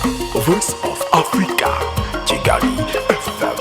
Voice of Africa, Kigali FM.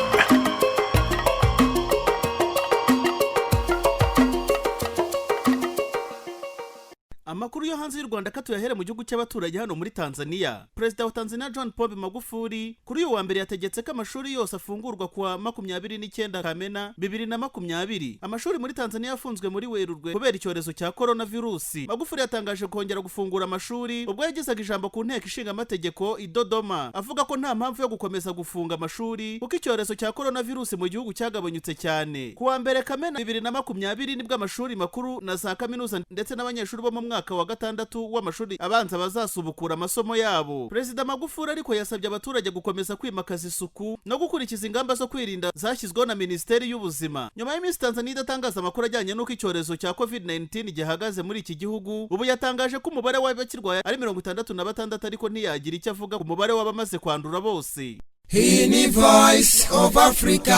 Amakuru yo hanze y'u Rwanda katuyahere mu gihugu cy'abaturage hano muri Tanzania. Perezida wa Tanzania John Pombe Magufuli kuri uyu wa mbere yategetse ko amashuri yose afungurwa kuwa 29 Kamena 2020. Amashuri muri Tanzania yafunzwe muri Werurwe kubera icyorezo cya coronavirusi. Magufuli yatangaje kongera gufungura amashuri ubwo yagezaga ijambo ku nteko ishinga amategeko i Dodoma, avuga ko nta mpamvu yo gukomeza gufunga amashuri kuko icyorezo cya coronavirusi mu gihugu cyagabanyutse cyane. Kuwa mbere Kamena 2020 nibwo amashuri makuru na za kaminuza ndetse n'abanyeshuri bo mu mwaka wa gatandatu w'amashuri abanza bazasubukura amasomo yabo. Perezida Magufuli ariko yasabye abaturage gukomeza kwimakaza isuku no gukurikiza ingamba zo kwirinda zashyizweho na Minisiteri y'Ubuzima. Nyuma y'iminsi Tanzania idatangaza amakuru ajyanye n'uko icyorezo cya COVID-19 gihagaze muri iki gihugu, ubu yatangaje ko umubare w'abakirwaye ari 66 ariko ntiyagira icyo avuga ku mubare w'abamaze kwandura bose. Hii ni Voice of Africa.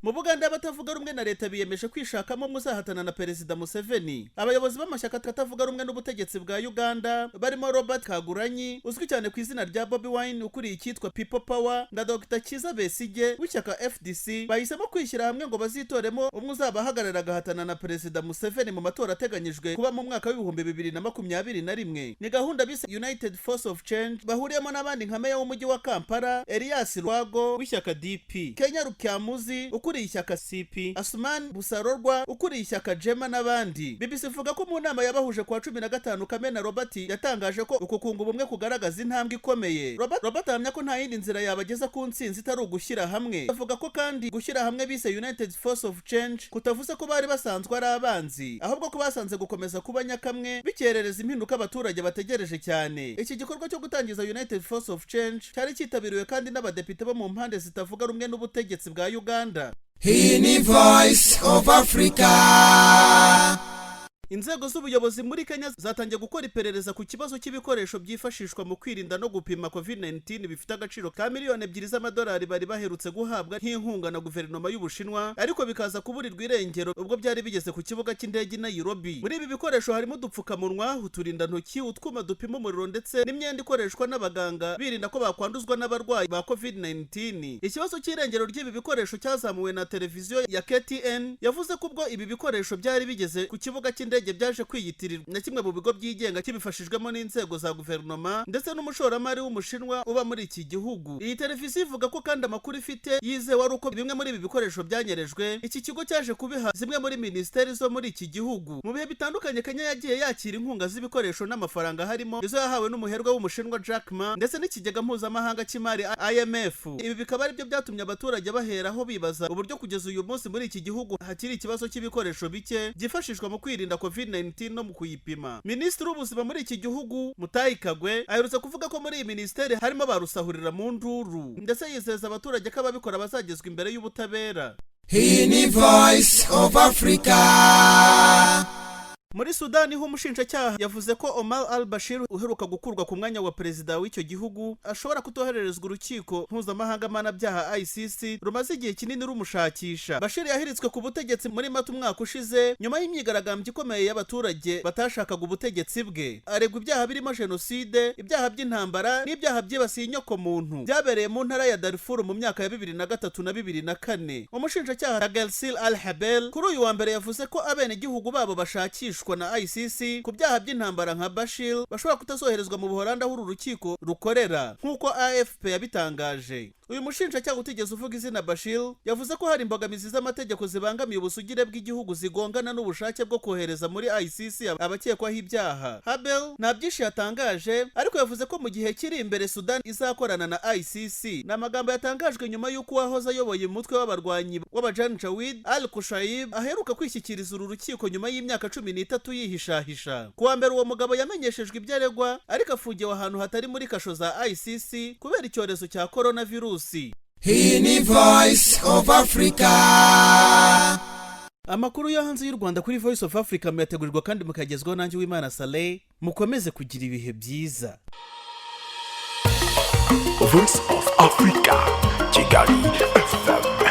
Mu Buganda abatavuga rumwe na leta biyemeje kwishakamo muzahatana na Perezida Museven. Abayobozi b'amashyaka atavuga rumwe n'ubutegetsi bwa Uganda barimo Robert Kaguranyi uzwi cyane ku izina rya Bobi Wine ukuriye icyitwa People Power na Dr. Kiza Besige w'ishyaka FDC bahisemo kwishyira hamwe ngo bazitoremo umwe uzabahagarara agahatana na Perezida Museven mu matora ateganyijwe kuba mu mwaka w'ibihumbi 2021. Ni gahunda bise United Force of Change bahuriyemo n'abandi nka meya w'umujyi wa Kampala Elias Lwago w'ishyaka DP, Kenya Rukyamuzi ukuriye ishyaka CP, Asuman Busarorwa ukuriye ishyaka Jema n'abandi. BBC ivuga ko mu nama yabahuje kwa 15 Kamena Robert yatangaje ko uku kunga ubumwe kugaragaza intambwe ikomeye. Robert ahamya ko nta yindi nzira yabageza ku ntsinzi itari ugushyira hamwe. Avuga ko kandi gushyira hamwe bise United Force of Change kutavuze ko bari basanzwe ari abanzi, ahubwo ko basanze gukomeza kuba nyakamwe bikerereza impinduka abaturage bategereje cyane. Iki gikorwa cyo gutangiza United Force of Change cyari cyitabiriwe kandi n'abadepite bo mu mpande zitavuga rumwe n'ubutegetsi bwa Uganda. Hii ni Voice of Africa. Inzego z'ubuyobozi muri Kenya zatangiye gukora iperereza ku kibazo cy'ibikoresho byifashishwa mu kwirinda no gupima COVID-19 bifite agaciro ka miliyoni 2 z'amadolari bari baherutse guhabwa nk'inkunga na guverinoma y'Ubushinwa, ariko bikaza kuburirwa irengero ubwo byari bigeze ku kibuga cy'indege i Nairobi. Muri ibi bikoresho harimo udupfukamunwa, uturinda ntoki, utwuma dupima umuriro ndetse n'imyenda ikoreshwa n'abaganga birinda ko bakwanduzwa n'abarwayi ba COVID-19. Ikibazo cy'irengero ry'ibi bikoresho cyazamuwe na televiziyo ya KTN yavuze ko ubwo ibi bikoresho byari bigeze ku kibuga cy'indege byaje kwiyitirirwa na kimwe mu bigo byigenga kibifashijwemo n'inzego za guverinoma ndetse n'umushoramari w'umushinwa uba muri iki gihugu. Iyi televiziyo ivuga ko kandi amakuru ifite yizewe ari uko bimwe muri ibi bikoresho byanyerejwe iki kigo cyaje kubiha zimwe muri minisiteri zo muri iki gihugu. Mu bihe bitandukanye Kenya yagiye yakira inkunga z'ibikoresho n'amafaranga harimo izo yahawe n'umuherwe w'umushinwa Jack Ma ndetse n'ikigega mpuzamahanga cy'imari IMF. Ibi bikaba ari byo byatumye abaturage baheraho bibaza uburyo kugeza uyu munsi muri iki gihugu hakiri ikibazo cy'ibikoresho bike byifashishwa mu kwirinda COVID-19 no mu kuyipima. Minisitiri w'ubuzima muri iki gihugu Mutahi Kagwe aherutse kuvuga ko muri iyi minisiteri harimo barusahurira mu nduru ndetse yizeza abaturage ko ababikora bazagezwa imbere y'ubutabera. Hii ni Voice of Africa. Muri Sudani ho umushinjacyaha yavuze ko Omar al-Bashir uheruka gukurwa ku mwanya wa perezida w'icyo gihugu ashobora kutohererezwa urukiko mpuzamahanga mpanabyaha ICC rumaze igihe kinini rumushakisha. Bashir yahiritswe ku butegetsi muri Mata umwaka ushize nyuma y'imyigaragambyo ikomeye y'abaturage batashakaga ubutegetsi bwe. Aregwa ibyaha birimo jenoside, ibyaha by'intambara n'ibyaha byibasiye inyoko muntu byabereye mu ntara ya Darfur mu myaka ya 2003 na 2004. Umushinjacyaha Ragelsil al-Habel kuri uyu wa mbere yavuze ko abene gihugu babo bashakishwa na ICC ku byaha by'intambara nka Bashir bashobora kutazoherezwa mu Buholandi aho urukiko rukorera nk'uko AFP yabitangaje. Uyu mushinjacyaha utigeze uvuga izina Bashir yavuze ko hari imbogamizi z'amategeko zibangamiye ubusugire bw'igihugu zigongana n'ubushake bwo kohereza muri ICC abakekwaho ibyaha. Habel nta byinshi yatangaje ariko yavuze ko mu gihe kiri imbere Sudan izakorana na ICC. N'amagambo yatangajwe nyuma y'uko uwahoze ayoboye umutwe w'abarwanyi w'Abajanjaweed al-Kushaib aheruka kwishyikiriza uru rukiko nyuma y'imyaka 13 yihishahisha. Kuwa mbere uwo mugabo yamenyeshejwe ibyo aregwa ariko afungiwe ahantu hatari muri kasho za ICC kubera icyorezo cya coronavirus. Hii ni Voice of Africa. Amakuru yo hanze y'u Rwanda kuri Voice of Africa muyategurirwa kandi mukagezwaho nanjye w'Imana Saleh. Mukomeze kugira ibihe byiza. Voice of Africa, Kigali FM.